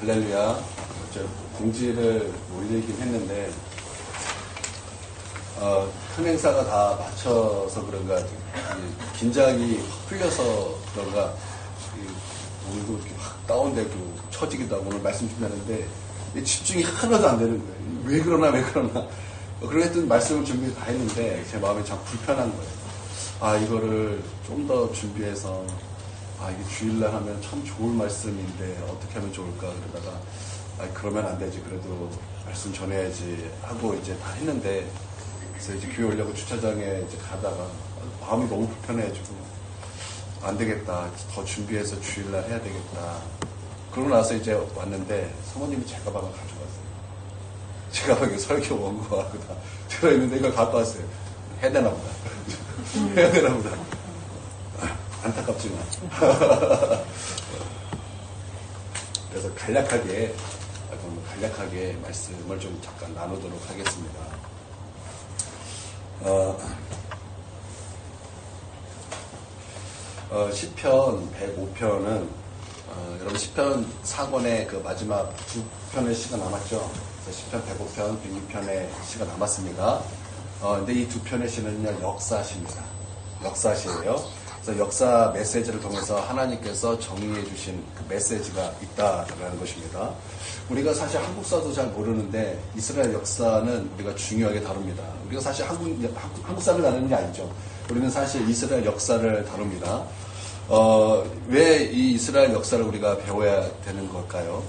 할렐루야. 저 공지를 올리긴 했는데, 큰 행사가 다 맞춰서 그런가, 긴장이 풀려서 그런가, 오늘도 이렇게 확 다운되고 처지기도 하고 오늘 말씀 준비하는데, 집중이 하나도 안 되는 거예요. 왜 그러나. 그랬더니 말씀을 준비 다 했는데, 제 마음이 참 불편한 거예요. 이거를 좀 더 준비해서, 이게 주일날 하면 참 좋은 말씀인데 어떻게 하면 좋을까 그러다가 그러면 안 되지, 그래도 말씀 전해야지 하고 이제 다 했는데, 그래서 이제 교회 오려고 주차장에 이제 가다가 마음이 너무 불편해가지고 안 되겠다, 더 준비해서 주일날 해야 되겠다. 그러고 나서 이제 왔는데 사모님이 제 가방을 가져갔어요. 제 가방에 설교 원고하고 다 들어있는데 이걸 갖고 왔어요. 해야 되나 보다. 해야 되나 보다. 안타깝지만. 그래서 간략하게 말씀을 좀 잠깐 나누도록 하겠습니다. 시편 105편은 여러분 시편 4권의 그 마지막 두 편의 시가 남았죠. 그래서 시편 105편, 106편의 시가 남았습니다. 근데 이 두 편의 시는요, 역사시입니다. 역사시예요. 그래서 역사 메시지를 통해서 하나님께서 정의해 주신 그 메시지가 있다라는 것입니다. 우리가 사실 한국사도 잘 모르는데 이스라엘 역사는 우리가 중요하게 다룹니다. 우리가 사실 한국사를 다루는 게 아니죠. 우리는 사실 이스라엘 역사를 다룹니다. 왜 이 이스라엘 역사를 우리가 배워야 되는 걸까요?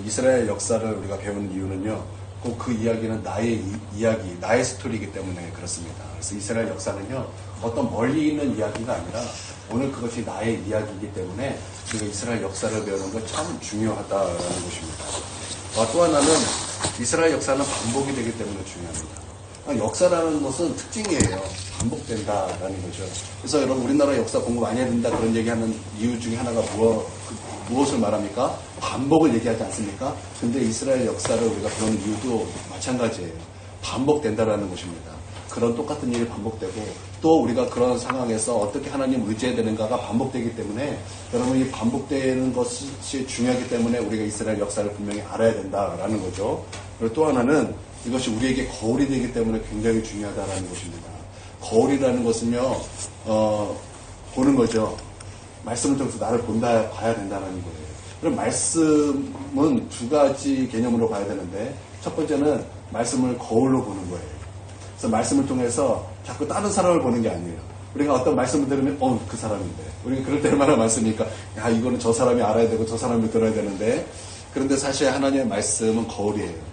이스라엘 역사를 우리가 배우는 이유는요, 꼭 그 이야기는 나의 이야기, 나의 스토리이기 때문에 그렇습니다. 그래서 이스라엘 역사는요, 어떤 멀리 있는 이야기가 아니라 오늘 그것이 나의 이야기이기 때문에 우리가 이스라엘 역사를 배우는 건 참 중요하다라는 것입니다. 또 하나는 이스라엘 역사는 반복이 되기 때문에 중요합니다. 역사라는 것은 특징이에요. 반복된다라는 거죠. 그래서 여러분, 우리나라 역사 공부 많이 해야 된다 그런 얘기하는 이유 중에 하나가 무엇을 말합니까? 반복을 얘기하지 않습니까? 근데 이스라엘 역사를 우리가 배우는 이유도 마찬가지예요. 반복된다라는 것입니다. 그런 똑같은 일이 반복되고, 또 우리가 그런 상황에서 어떻게 하나님 의지해야 되는가가 반복되기 때문에, 여러분, 이 반복되는 것이 중요하기 때문에 우리가 이스라엘 역사를 분명히 알아야 된다라는 거죠. 그리고 또 하나는 이것이 우리에게 거울이 되기 때문에 굉장히 중요하다라는 것입니다. 거울이라는 것은요, 보는 거죠. 말씀을 통해서 나를 봐야 된다는 거예요. 그럼 말씀은 두 가지 개념으로 봐야 되는데, 첫 번째는 말씀을 거울로 보는 거예요. 그래서 말씀을 통해서 자꾸 다른 사람을 보는 게 아니에요. 우리가 어떤 말씀을 들으면, 그 사람인데. 우리가 그럴 때 얼마나 많습니까? 이거는 저 사람이 알아야 되고 저 사람이 들어야 되는데, 그런데 사실 하나님의 말씀은 거울이에요.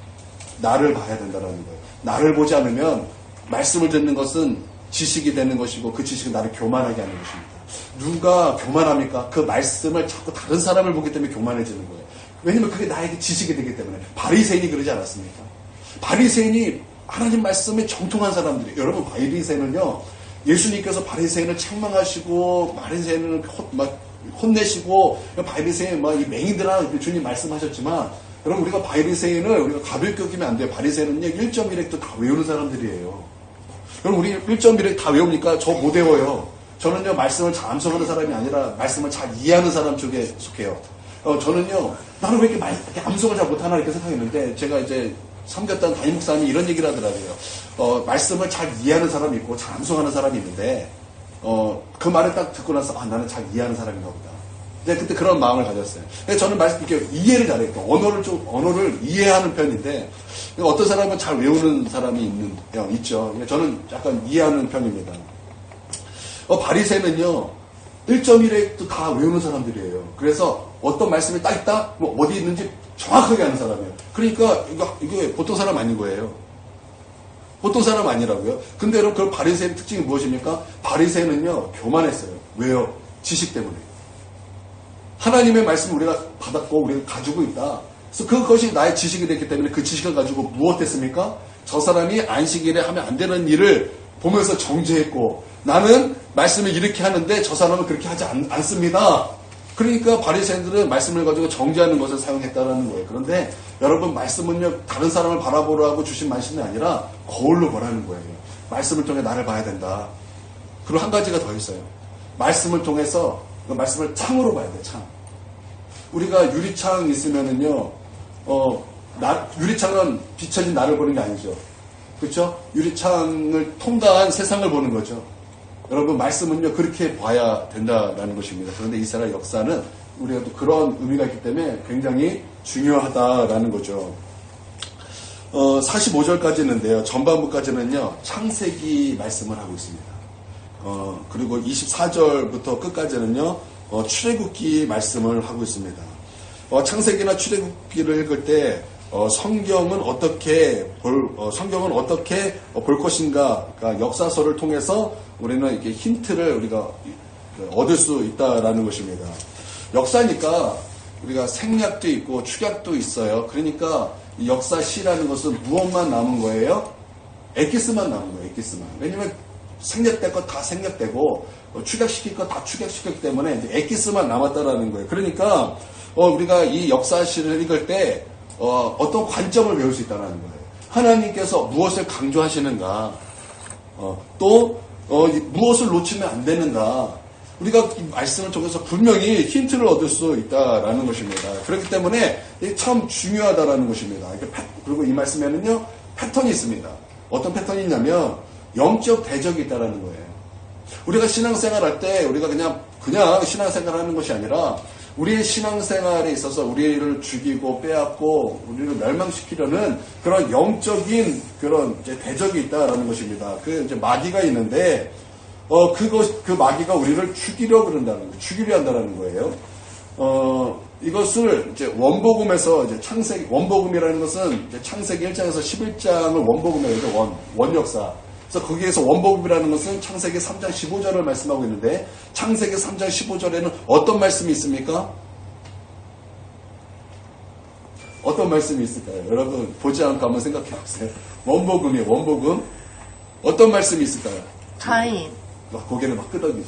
나를 봐야 된다는 거예요. 나를 보지 않으면 말씀을 듣는 것은 지식이 되는 것이고, 그 지식은 나를 교만하게 하는 것입니다. 누가 교만합니까? 그 말씀을 자꾸 다른 사람을 보기 때문에 교만해지는 거예요. 왜냐면 그게 나에게 지식이 되기 때문에. 바리새인이 그러지 않았습니까? 바리새인이 하나님 말씀에 정통한 사람들이, 여러분, 바리새인은요, 예수님께서 바리새인을 책망하시고 바리새인을 혼내시고, 바리새인 이 맹인들아 주님 말씀하셨지만, 여러분, 우리가 바리새인을 우리가 가볍게 여기면 안 돼요. 바리새인은요 1.1획도 다 외우는 사람들이에요. 여러분, 우리 1.1획 다 외웁니까? 저 못 외워요. 저는요, 말씀을 잘 암송하는 사람이 아니라 말씀을 잘 이해하는 사람 쪽에 속해요. 저는요, 나는 왜 이렇게 암송을 잘 못하나 이렇게 생각했는데, 제가 이제 섬겼던 담임 목사님이 이런 얘기를 하더라고요. 말씀을 잘 이해하는 사람이 있고 잘 암송하는 사람이 있는데, 그 말을 딱 듣고 나서 나는 잘 이해하는 사람인가 보다. 근데 그때 그런 마음을 가졌어요. 저는 이렇게 이해를 잘해요. 언어를 이해하는 편인데, 어떤 사람은 잘 외우는 사람이 있죠. 저는 약간 이해하는 편입니다. 바리새인은요 1.1획도 다 외우는 사람들이에요. 그래서 어떤 말씀이 딱 있다, 어디 있는지 정확하게 아는 사람이에요. 그러니까 이게 보통 사람 아닌 거예요. 보통 사람 아니라고요. 근데 여러분, 그 바리새인 특징이 무엇입니까? 바리새인은요 교만했어요. 왜요? 지식 때문에. 하나님의 말씀을 우리가 받았고 우리가 가지고 있다. 그래서 그것이 나의 지식이 됐기 때문에 그 지식을 가지고 무엇했습니까? 저 사람이 안식일에 하면 안 되는 일을 보면서 정죄했고, 나는 말씀을 이렇게 하는데 저 사람은 그렇게 하지 않습니다. 그러니까 바리새인들은 말씀을 가지고 정죄하는 것을 사용했다는 거예요. 그런데 여러분, 말씀은요 다른 사람을 바라보라고 주신 말씀이 아니라 거울로 보라는 거예요. 말씀을 통해 나를 봐야 된다. 그리고 한 가지가 더 있어요. 말씀을 통해서 그 말씀을 창으로 봐야 돼요. 창. 우리가 유리창 있으면은요 유리창은 비춰진 나를 보는 게 아니죠. 그렇죠? 유리창을 통과한 세상을 보는 거죠. 여러분, 말씀은요, 그렇게 봐야 된다라는 것입니다. 그런데 이스라엘 역사는 우리가 또 그런 의미가 있기 때문에 굉장히 중요하다라는 거죠. 45절까지는데요, 전반부까지는요, 창세기 말씀을 하고 있습니다. 그리고 24절부터 끝까지는요, 출애굽기 말씀을 하고 있습니다. 창세기나 출애굽기를 읽을 때 성경은 어떻게 볼 것인가, 그러니까 역사서를 통해서 우리는 이렇게 힌트를 우리가 얻을 수 있다라는 것입니다. 역사니까 우리가 생략도 있고 축약도 있어요. 그러니까 이 역사시라는 것은 무엇만 남은 거예요? 엑기스만 남은 거예요. 엑기스만. 왜냐면 생략될 거 다 생략되고 축약시킬 거 다 축약시켰기 때문에 이제 엑기스만 남았다라는 거예요. 그러니까 우리가 이 역사시를 읽을 때 어떤 관점을 배울 수 있다는 거예요. 하나님께서 무엇을 강조하시는가, 또 무엇을 놓치면 안 되는가, 우리가 이 말씀을 통해서 분명히 힌트를 얻을 수 있다라는 것입니다. 그렇기 때문에 참 중요하다라는 것입니다. 그리고 이 말씀에는요, 패턴이 있습니다. 어떤 패턴이 있냐면 영적 대적이 있다라는 거예요. 우리가 신앙생활 할 때 우리가 그냥 신앙생활 하는 것이 아니라 우리의 신앙생활에 있어서 우리를 죽이고 빼앗고 우리를 멸망시키려는 그런 영적인 그런 이제 대적이 있다라는 것입니다. 그 이제 마귀가 있는데 그 마귀가 우리를 죽이려 그런다는 거예요. 죽이려 한다는 거예요. 이것을 이제 원복음에서 이제 원복음이라는 것은 이제 창세기 1장에서 11장을 원복음이라고 원역사. 그래서 거기에서 원복음이라는 것은 창세기 3장 15절을 말씀하고 있는데, 창세기 3장 15절에는 어떤 말씀이 있습니까? 어떤 말씀이 있을까요? 여러분 보지 않고 한번 생각해 보세요. 원복음이에요. 원복음. 어떤 말씀이 있을까요? 가인. 고개를 막 끄덕이고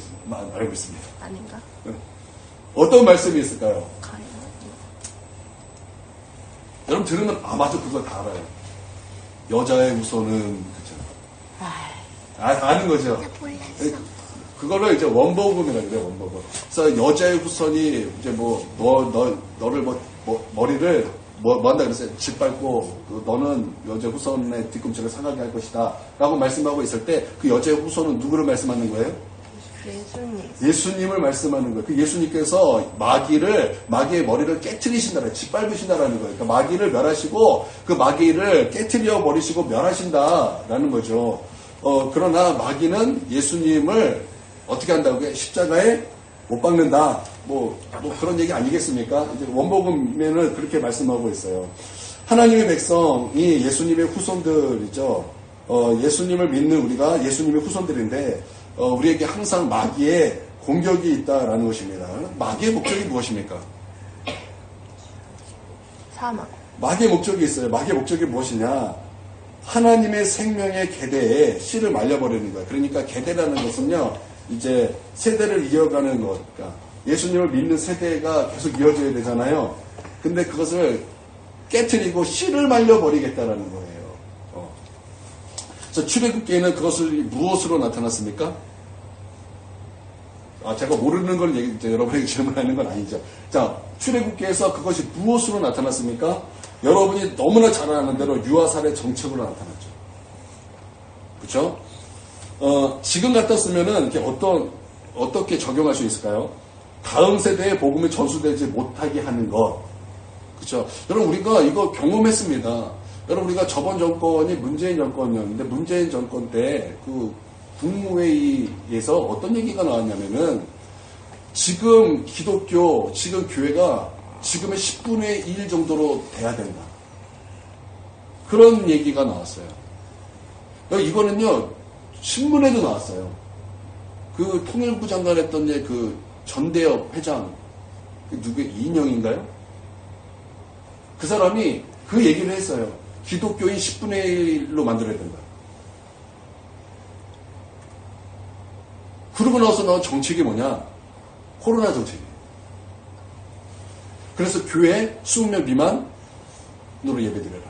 알고 있습니다. 아닌가? 어떤 말씀이 있을까요? 가인. 여러분 들으면 맞아, 그거 다 알아요. 여자의 후손은 아는 거죠. 그거를 이제 원복음이라고 그래요. 원복음. 그래서 여자의 후손이 이제 너를 머리를 뭐 한다 그랬어요. 짓밟고 너는 여자 후손의 뒤꿈치를 상하게 할 것이다 라고 말씀하고 있을 때 그 여자의 후손은 누구를 말씀하는 거예요? 예수님을 말씀하는 거예요. 그 예수님께서 마귀의 머리를 깨트리신다라는, 짓밟으신다라는 거예요. 그러니까 마귀를 멸하시고 그 마귀를 깨트려 버리시고 멸하신다라는 거죠. 그러나 마귀는 예수님을 어떻게 한다고요? 십자가에 못 박는다. 뭐 그런 얘기 아니겠습니까? 이제 원복음에는 그렇게 말씀하고 있어요. 하나님의 백성이 예수님의 후손들이죠. 예수님을 믿는 우리가 예수님의 후손들인데, 우리에게 항상 마귀의 공격이 있다라는 것입니다. 마귀의 목적이 무엇입니까? 사망. 마귀의 목적이 있어요. 마귀의 목적이 무엇이냐? 하나님의 생명의 계대에 씨를 말려버리는 거예요. 그러니까 계대라는 것은요, 이제 세대를 이어가는 것. 그러니까 예수님을 믿는 세대가 계속 이어져야 되잖아요. 근데 그것을 깨트리고 씨를 말려버리겠다라는 거예요. 그래서 출애굽기에는 그것을 무엇으로 나타났습니까? 제가 모르는 걸 여러분에게 질문하는 건 아니죠. 자, 출애굽기에서 그것이 무엇으로 나타났습니까? 여러분이 너무나 잘 아는 대로 유아살의 정책으로 나타났죠. 그렇죠? 지금 같았으면은 이렇게 어떻게 적용할 수 있을까요? 다음 세대의 복음이 전수되지 못하게 하는 것. 그렇죠? 여러분, 우리가 이거 경험했습니다. 여러분, 우리가 저번 정권이 문재인 정권이었는데, 문재인 정권 때 그 국무회의에서 어떤 얘기가 나왔냐면은, 지금 교회가 지금의 10분의 1 정도로 돼야 된다. 그런 얘기가 나왔어요. 이거는요, 신문에도 나왔어요. 그 통일부 장관 했던 그 전대엽 회장, 이인영인가요? 그 사람이 그 얘기를 했어요. 기독교인 10분의 1로 만들어야 된다. 그러고 나서 나온 정책이 뭐냐? 코로나 정책이에요. 그래서 교회 20명 미만으로 예배드려라.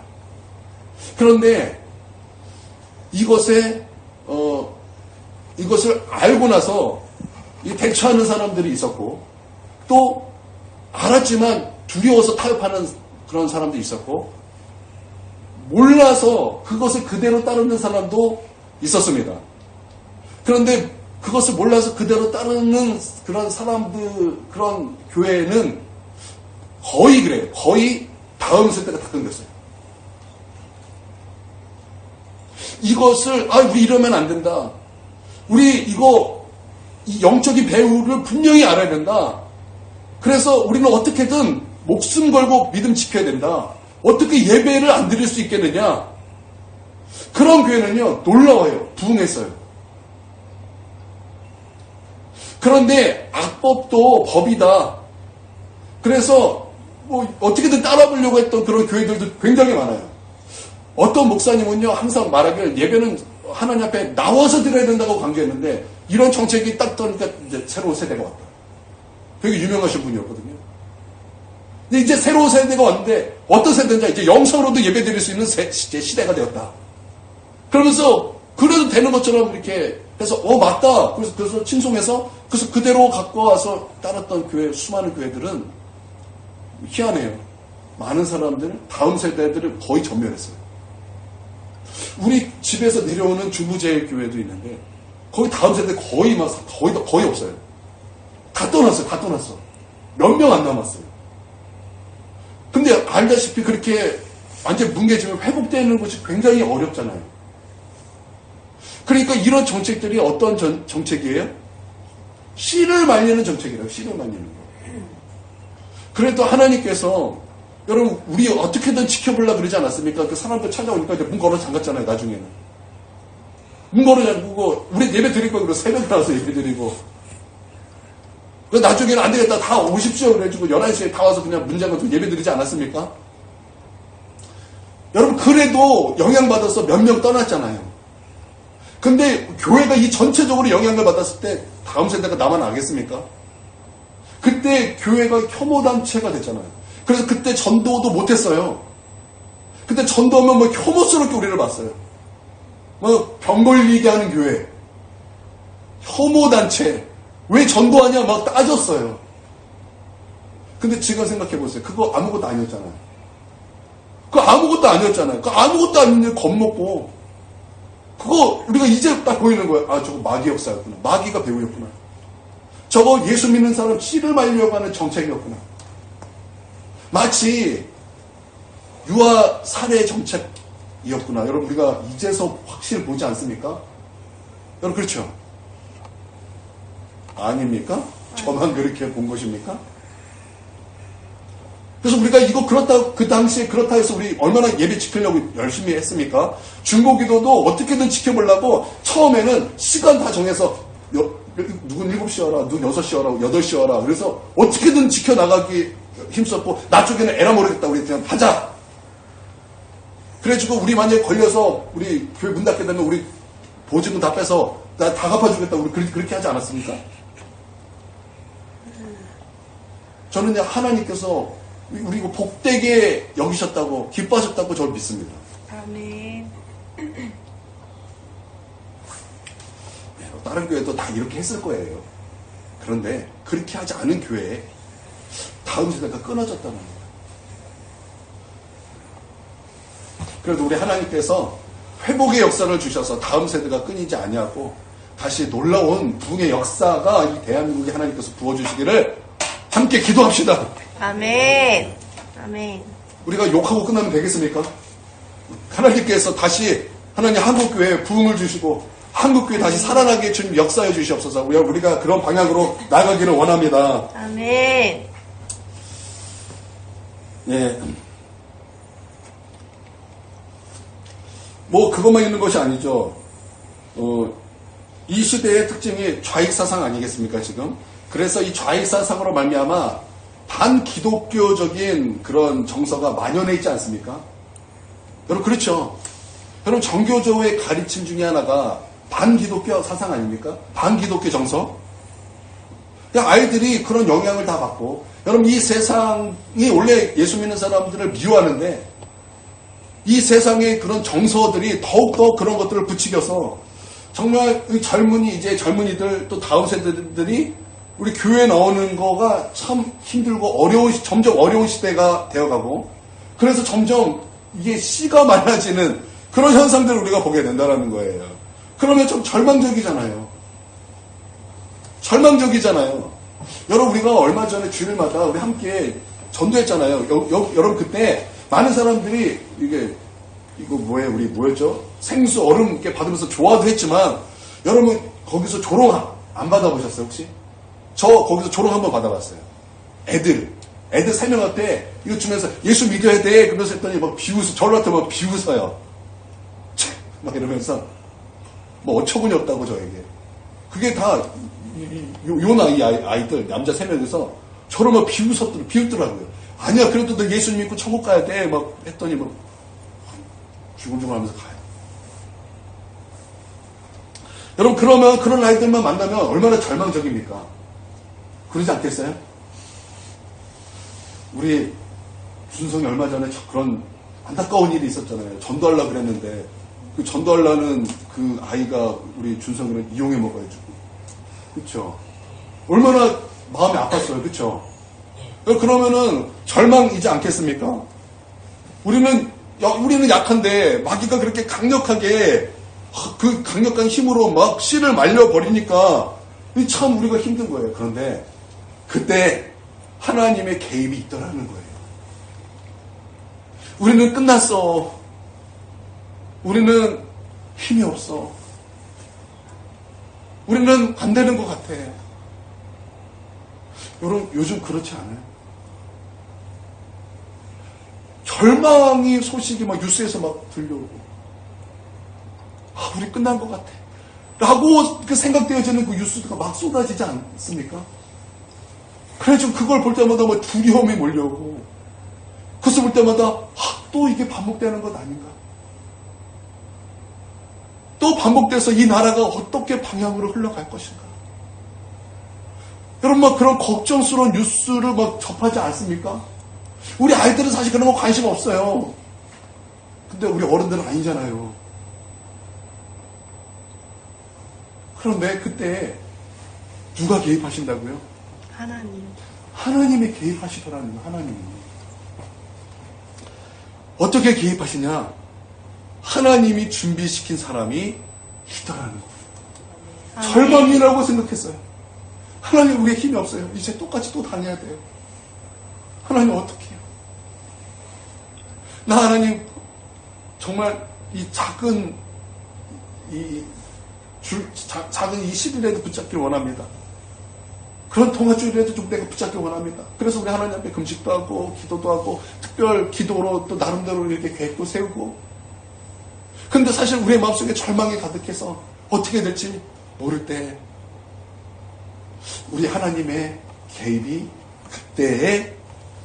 그런데 이것을 알고 나서 대처하는 사람들이 있었고, 또 알았지만 두려워서 타협하는 그런 사람도 있었고, 몰라서 그것을 그대로 따르는 사람도 있었습니다. 그런데 그것을 몰라서 그대로 따르는 그런 사람들, 그런 교회는 거의 그래요. 거의 다음 세대가 다 끊겼어요. 이것을, 우리 이러면 안 된다. 우리 이 영적인 배후를 분명히 알아야 된다. 그래서 우리는 어떻게든 목숨 걸고 믿음 지켜야 된다. 어떻게 예배를 안 드릴 수 있겠느냐? 그런 교회는요, 놀라워요. 부흥했어요. 그런데 악법도 법이다. 그래서 어떻게든 따라보려고 했던 그런 교회들도 굉장히 많아요. 어떤 목사님은요, 항상 말하길 예배는 하나님 앞에 나와서 드려야 된다고 강조했는데, 이런 정책이 딱 떠니까 이제 새로운 세대가 왔다. 되게 유명하신 분이었거든요. 근데 이제 새로운 세대가 왔는데, 어떤 세대인지 이제 영성으로도 예배 드릴 수 있는 시대가 되었다. 그러면서, 그래도 되는 것처럼 이렇게 해서, 맞다. 그래서 칭송해서, 그래서 그대로 갖고 와서 따랐던 교회, 수많은 교회들은 희한해요. 많은 사람들, 다음 세대들을 거의 전멸했어요. 우리 집에서 내려오는 주부제일 교회도 있는데, 거의 다음 세대 거의 없어요. 다 떠났어. 몇 명 안 남았어요. 근데 알다시피 그렇게 완전 뭉개지면 회복되는 것이 굉장히 어렵잖아요. 그러니까 이런 정책들이 어떤 정책이에요? 씨를 말리는 정책이라고, 씨를 말리는 거. 그래도 하나님께서, 여러분, 우리 어떻게든 지켜보려고 그러지 않았습니까? 그 사람들 찾아오니까 이제 문 걸어 잠갔잖아요, 나중에는. 문 걸어 잠그고, 우리 예배 드릴 거, 그리고 새벽에 나와서 예배 드리고. 나중에는 안 되겠다, 다 오십시오. 그래가지고 11시에 다 와서 그냥 문 잠가서 예배 드리지 않았습니까? 여러분, 그래도 영향받아서 몇 명 떠났잖아요. 근데 교회가 이 전체적으로 영향을 받았을 때 다음 세대가 나만 알겠습니까? 그때 교회가 혐오단체가 됐잖아요. 그래서 그때 전도도 못했어요. 그때 전도하면 혐오스럽게 우리를 봤어요. 병 걸리게 하는 교회. 혐오단체. 왜 전도하냐 막 따졌어요. 근데 지금 생각해보세요. 그거 아무것도 아니었잖아요. 그거 아무것도 아니었잖아요. 그거 아무것도 아닌데 겁먹고. 그거 우리가 이제 딱 보이는 거예요. 저거 마귀 역사였구나. 마귀가 배우였구나. 저거 예수 믿는 사람 씨를 말려고 하는 정책이었구나. 마치 유아 살해 정책이었구나. 여러분, 우리가 이제서 확실히 보지 않습니까? 여러분, 그렇죠? 아닙니까? 저만 그렇게 본 것입니까? 그래서 우리가 이거 그렇다, 그 당시에 그렇다 해서 우리 얼마나 예배 지키려고 열심히 했습니까? 중보기도도 어떻게든 지켜보려고 처음에는 시간 다 정해서 누군 7시 와라, 누군 6시 와라, 8시 와라. 그래서 어떻게든 지켜나가기 힘썼고, 나중에는 에라 모르겠다. 우리 그냥 하자. 그래가지고 우리 만약에 걸려서 우리 교회 문 닫게 되면 우리 보증금 다 빼서 나 다 갚아주겠다. 우리 그렇게 하지 않았습니까? 저는 하나님께서 우리 이거 복되게 여기셨다고, 기뻐하셨다고 저를 믿습니다. 아멘. 다른 교회도 다 이렇게 했을 거예요. 그런데 그렇게 하지 않은 교회에 다음 세대가 끊어졌다는 거예요. 그래도 우리 하나님께서 회복의 역사를 주셔서 다음 세대가 끊이지 아니하고 다시 놀라운 부흥의 역사가 이 대한민국에 하나님께서 부어주시기를 함께 기도합시다. 아멘. 아멘. 우리가 욕하고 끝나면 되겠습니까? 하나님께서 다시 하나님 한국교회에 부흥을 주시고 한국교회 다시 살아나게 주님 역사해 주시옵소서. 우리가 그런 방향으로 나가기를 원합니다. 아멘. 예. 그것만 있는 것이 아니죠. 이 시대의 특징이 좌익사상 아니겠습니까, 지금? 그래서 이 좌익사상으로 말미암아 반기독교적인 그런 정서가 만연해 있지 않습니까? 여러분, 그렇죠. 여러분, 정교조의 가르침 중에 하나가 반기독교 사상 아닙니까? 반기독교 정서? 그냥 아이들이 그런 영향을 다 받고, 여러분, 이 세상이 원래 예수 믿는 사람들을 미워하는데, 이 세상의 그런 정서들이 더욱더 그런 것들을 부추겨서, 정말 젊은이들, 또 다음 세대들이 우리 교회에 나오는 거가 참 힘들고 점점 어려운 시대가 되어가고, 그래서 점점 이게 씨가 많아지는 그런 현상들을 우리가 보게 된다는 거예요. 그러면 좀 절망적이잖아요. 절망적이잖아요. 여러분, 우리가 얼마 전에 주일마다 우리 함께 전도했잖아요. 여러분, 그때 많은 사람들이 이거 뭐예요? 우리 뭐였죠? 생수 얼음 이렇게 받으면서 좋아도 했지만, 여러분, 거기서 조롱 안 받아보셨어요, 혹시? 저 거기서 조롱 한번 받아봤어요. 애들 3명한테 이거 주면서 예수 믿어야 돼. 그러면서 했더니 막 저한테 막 비웃어요. 막 이러면서 뭐 어처구니 없다고 저에게. 그게 다 요 나이 아이들 남자 3명에서 저를 막 비웃더라고요. 아니야, 그래도 너 예수 믿고 천국 가야 돼. 막 했더니 막 주근주근 하면서 가요. 여러분, 그러면 그런 아이들만 만나면 얼마나 절망적입니까? 그러지 않겠어요? 우리 준성이 얼마 전에 그런 안타까운 일이 있었잖아요. 전도하려고 그랬는데 그 전도하려는 그 아이가 우리 준성이를 이용해 먹어가지고, 그쵸? 얼마나 마음이 아팠어요. 그쵸? 그러면은 절망이지 않겠습니까? 우리는 약한데 마귀가 그렇게 강력하게 그 강력한 힘으로 막 씨를 말려버리니까 참 우리가 힘든 거예요. 그런데 그때 하나님의 개입이 있더라는 거예요. 우리는 끝났어. 우리는 힘이 없어. 우리는 안 되는 것 같아. 여러분, 요즘 그렇지 않아요? 절망의 소식이 막 뉴스에서 막 들려오고, 우리 끝난 것 같아. 라고 그 생각되어지는 그 뉴스가 막 쏟아지지 않습니까? 그래서 그걸 볼 때마다 뭐 두려움이 몰려오고, 그것을 볼 때마다 또 이게 반복되는 것 아닌가? 또 반복돼서 이 나라가 어떻게 방향으로 흘러갈 것인가? 여러분, 막 그런 걱정스러운 뉴스를 막 접하지 않습니까? 우리 아이들은 사실 그런 거 관심 없어요. 근데 우리 어른들은 아니잖아요. 그런데 그때 누가 개입하신다고요? 하나님. 하나님이 개입하시더라는 거예요. 하나님이. 어떻게 개입하시냐? 하나님이 준비시킨 사람이 있더라는 거예요. 아멘. 절망이라고 생각했어요. 하나님, 우리의 힘이 없어요. 이제 똑같이 또 다녀야 돼요. 하나님, 어떻게 해요? 나 하나님, 정말 이 작은 이 10일에도 붙잡길 원합니다. 그런 통화줄이라도 좀 내가 붙잡길 원합니다. 그래서 우리 하나님 앞에 금식도 하고 기도도 하고 특별 기도로 또 나름대로 이렇게 계획도 세우고. 근데 사실 우리의 마음속에 절망이 가득해서 어떻게 될지 모를 때 우리 하나님의 개입이 그때에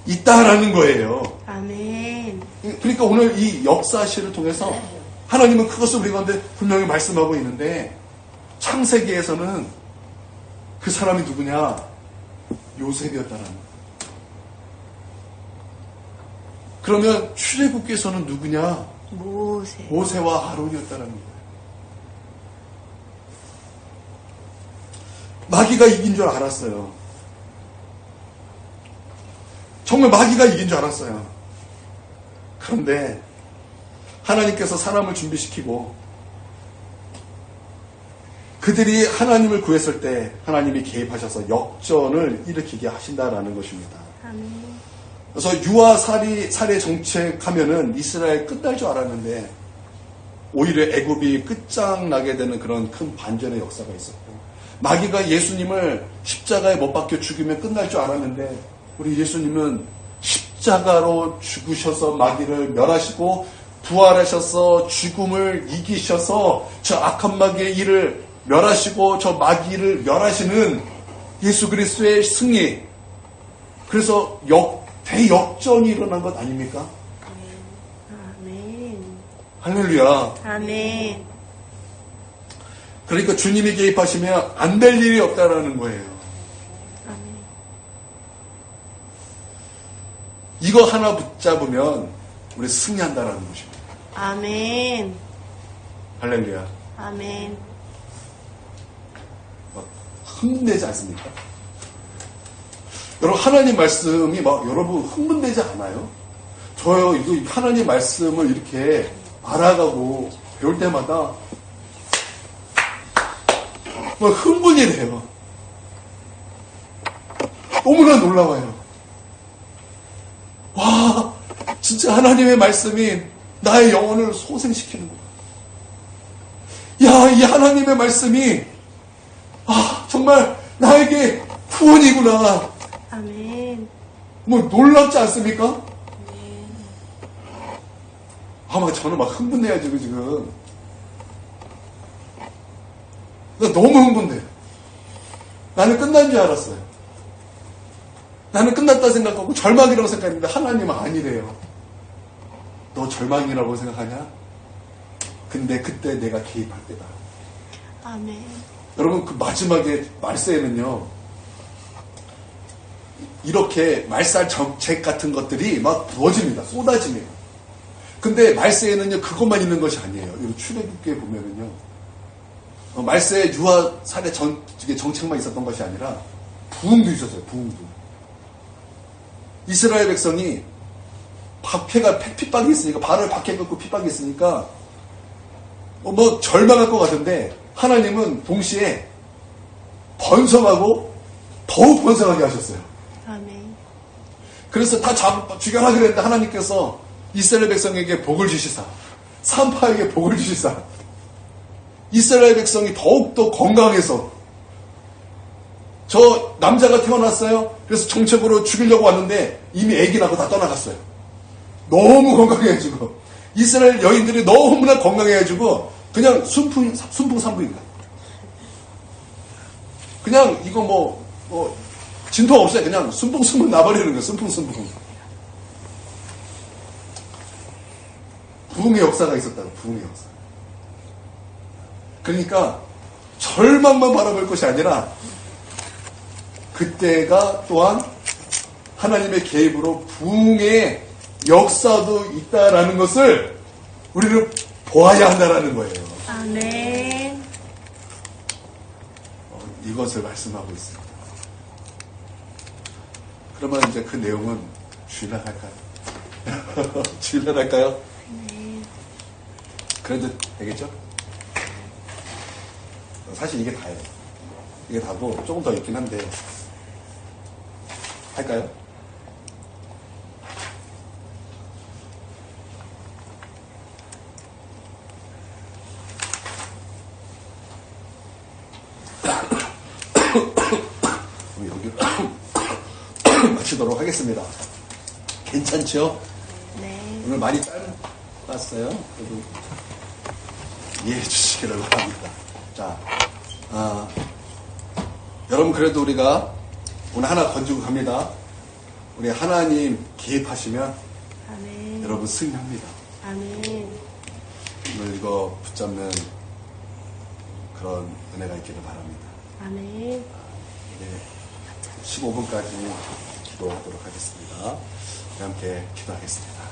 있다라는 거예요. 아멘. 그러니까 오늘 이 역사시를 통해서 하나님은 그것을 우리 가운데 분명히 말씀하고 있는데, 창세기에서는 그 사람이 누구냐? 요셉이었다라는 거예요. 그러면 출애굽기에서는 누구냐? 모세와 아론이었다라는 거예요. 마귀가 이긴 줄 알았어요. 정말 마귀가 이긴 줄 알았어요. 그런데 하나님께서 사람을 준비시키고 그들이 하나님을 구했을 때 하나님이 개입하셔서 역전을 일으키게 하신다라는 것입니다. 아멘. 그래서 유아 살해 정책하면은 이스라엘 끝날 줄 알았는데 오히려 애굽이 끝장나게 되는 그런 큰 반전의 역사가 있었고, 마귀가 예수님을 십자가에 못 박혀 죽이면 끝날 줄 알았는데 우리 예수님은 십자가로 죽으셔서 마귀를 멸하시고 부활하셔서 죽음을 이기셔서 저 악한 마귀의 일을 멸하시고 저 마귀를 멸하시는 예수 그리스도의 승리. 그래서 대역전이 일어난 것 아닙니까? 아멘. 할렐루야. 아멘. 그러니까 주님이 개입하시면 안 될 일이 없다라는 거예요. 아멘. 이거 하나 붙잡으면 우리 승리한다라는 것입니다. 아멘. 할렐루야. 아멘. 막 흥분되지 않습니까? 여러분, 하나님 말씀이 막 여러분 흥분되지 않아요? 저요, 이거 하나님 말씀을 이렇게 알아가고 배울 때마다 막 흥분이 돼요. 너무나 놀라워요. 와, 진짜 하나님의 말씀이 나의 영혼을 소생시키는구나. 야, 이 하나님의 말씀이 정말 나에게 구원이구나. 아멘. 뭐 놀랍지 않습니까? 네. 막 저는 막 흥분돼가지고 지금 나 너무 흥분돼요. 나는 끝난 줄 알았어요. 나는 끝났다 생각하고 절망이라고 생각했는데 하나님은 아니래요. 너 절망이라고 생각하냐? 근데 그때 내가 개입할 때다. 아멘. 여러분, 그 마지막에 말세에는요, 이렇게 말살 정책 같은 것들이 막 부어집니다. 쏟아집니다. 근데 말세에는요, 그것만 있는 것이 아니에요. 이 출애굽기에 보면은요, 말세 유아 살해 정책만 있었던 것이 아니라 부흥도 있었어요. 부흥도. 이스라엘 백성이 박해가 핍박이 있으니까, 발을 박해 긋고 핍박이 있으니까 뭐 절망할 것 같은데 하나님은 동시에 번성하고 더욱 번성하게 하셨어요. 아멘. 그래서 다 죽여라 그랬는데 하나님께서 이스라엘 백성에게 복을 주시사, 산파에게 복을 주시사, 이스라엘 백성이 더욱더 건강해서, 저 남자가 태어났어요. 그래서 정책으로 죽이려고 왔는데 이미 아기 낳고 다 떠나갔어요. 너무 건강해가지고 이스라엘 여인들이 너무나 건강해가지고 그냥 순풍산부인가. 그냥 이거 뭐 진통 없어요. 그냥 순풍순풍 나버리는 거예요. 순풍순풍. 부흥의 역사가 있었다고. 부흥의 역사. 그러니까 절망만 바라볼 것이 아니라 그때가 또한 하나님의 개입으로 부흥의 역사도 있다라는 것을 우리는 보아야 한다라는 거예요. 아멘. 이것을 말씀하고 있습니다. 그러면 이제 그 내용은 주일날 할까요? 주일날 할까요? 네. 그래도 되겠죠? 사실 이게 다예요. 이게 다고 조금 더 있긴 한데 할까요? 여기 마치도록 하겠습니다. 괜찮죠? 네. 오늘 많이 짧았어요. 그래도 이해해 주시기를 바랍니다. 자, 여러분 그래도 우리가 오늘 하나 건지고 갑니다. 우리 하나님 개입하시면 아멘. 여러분 승리합니다. 아멘. 오늘 이거 붙잡는 그런 은혜가 있기를 바랍니다. 아멘. 이제 15분까지 기도하도록 하겠습니다. 함께 기도하겠습니다.